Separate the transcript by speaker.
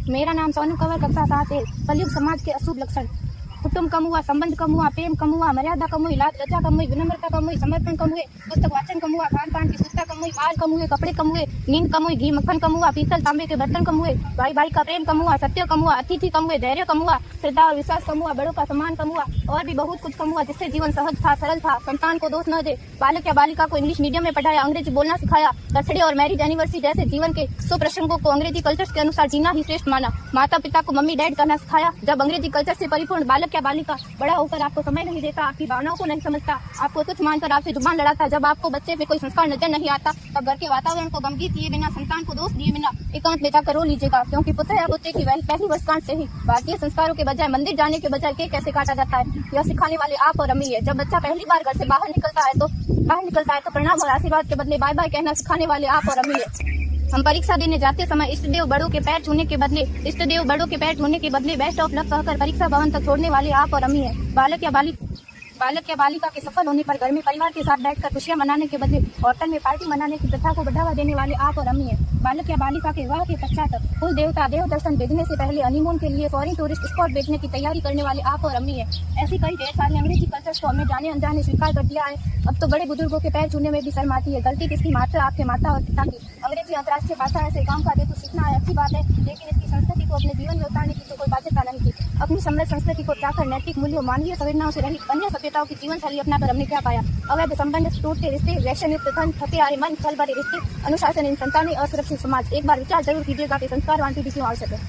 Speaker 1: मेरा नाम सोनू कंवर, कक्षा 7 है। कलयुग समाज के अशुभ लक्षण। कुटुंब कम हुआ, संबंध कम हुआ, प्रेम कम हुआ, मर्यादा कम हुई, लाज लज्जा कम हुई, विनम्रता कम हुई, समर्पण कम हुए, पुस्तक वाचन कम हुआ, खान पान की शुद्धता कम हुई, बाल कम हुए, कपड़े कम हुए, नींद कम हुई, घी मक्खन कम हुआ, पीतल तांबे के बर्तन कम हुए, भाई भाई का प्रेम कम हुआ, सत्य कम हुआ, अतिथि कम हुए, धैर्य कम हुआ, श्रद्धा और विश्वास कम हुआ, बड़ों का सम्मान कम हुआ और भी बहुत कुछ कम हुआ, जिससे जीवन सहज था, सरल था। संतान को दोष न दे। बालक या बालिका को इंग्लिश मीडियम में पढ़ाया, अंग्रेजी बोलना सिखाया, बर्थडे और मैरिज एनिवर्सरी जैसे जीवन के शुभ प्रसंगों को अंग्रेजी कल्चर के अनुसार जीना ही श्रेष्ठ माना। माता पिता को मम्मी डैड कहना सिखाया। जब अंग्रेजी कल्चर से परिपूर्ण बालक या बालिका बड़ा होकर आपको समय नहीं देता, आपकी भावनाओं को नहीं समझता, आपको तुच्छ मानकर आपसे जुबान लड़ाता, जब आपको बच्चे पे कोई संस्कार नजर नहीं आता, तब घर के वातावरण को गंभीर किए बिना, संतान को दोष दिए बिना एकांत में जाकर रो लीजिएगा, क्योंकि पुत्र या पुत्री की पहली वर्षगांठ से ही भारतीय संस्कारों के बजाय मंदिर जाने के बजाय केक कैसे काटा जाता है, यह सिखाने वाले आप और अम्मी है। जब बच्चा पहली बार घर से बाहर निकलता है तो प्रणाम और आशीर्वाद के बदले बाय बाय कहना सिखाने वाले आप और अम्मी है। हम परीक्षा देने जाते समय इष्ट देव बड़ों के पैर छूने के बदले बेस्ट ऑफ लक कहकर परीक्षा भवन तक छोड़ने वाले आप और अम्मी है। बालक या बालिका के सफल होने पर घर में परिवार के साथ बैठकर खुशियां मनाने के बदले होटल में पार्टी मनाने की प्रथा को बढ़ावा देने वाले आप और अम्मी है। बालक या बालिका के विवाह के पश्चात कुल देवता देव दर्शन भेजने से पहले हनीमून के लिए फॉरेन टूरिस्ट स्पॉट भेजने की तैयारी करने वाले आप और अम्मी है। ऐसी कई ढेर सारी अंग्रेजी कल्चर्स को हमने जाने अनजाने स्वीकार कर दिया है। अब तो बड़े बुजुर्गों के पैर छूने में भी शर्म आती है। गलती किसकी? मात्र आपके माता और पिता की। अंग्रेजी अंतर्राष्ट्रीय भाषा है, काम का देखो सीखना है, अच्छी बात है, लेकिन इसकी संस्कृति को अपने जीवन में उतारने की तो कोई बाध्यता नहीं थी। अपनी समृद्ध संस्कृति को त्यागकर नैतिक मूल्यों, मानवीय संवेदनाओं से रहित अन्य सभ्यताओं की जीवन शैली अपनाकर हमने क्या पाया? अवैध संबंध, टूटते रिश्ते, वैश्य युक्त धन, थके आरे मन, छल भरे रिश्ते, अनुशासन इन संतानें, असुरक्षित समाज। एक बार विचार जरूर कीजिएगा कि संस्कारवान पीढ़ी क्यों आवश्यक है।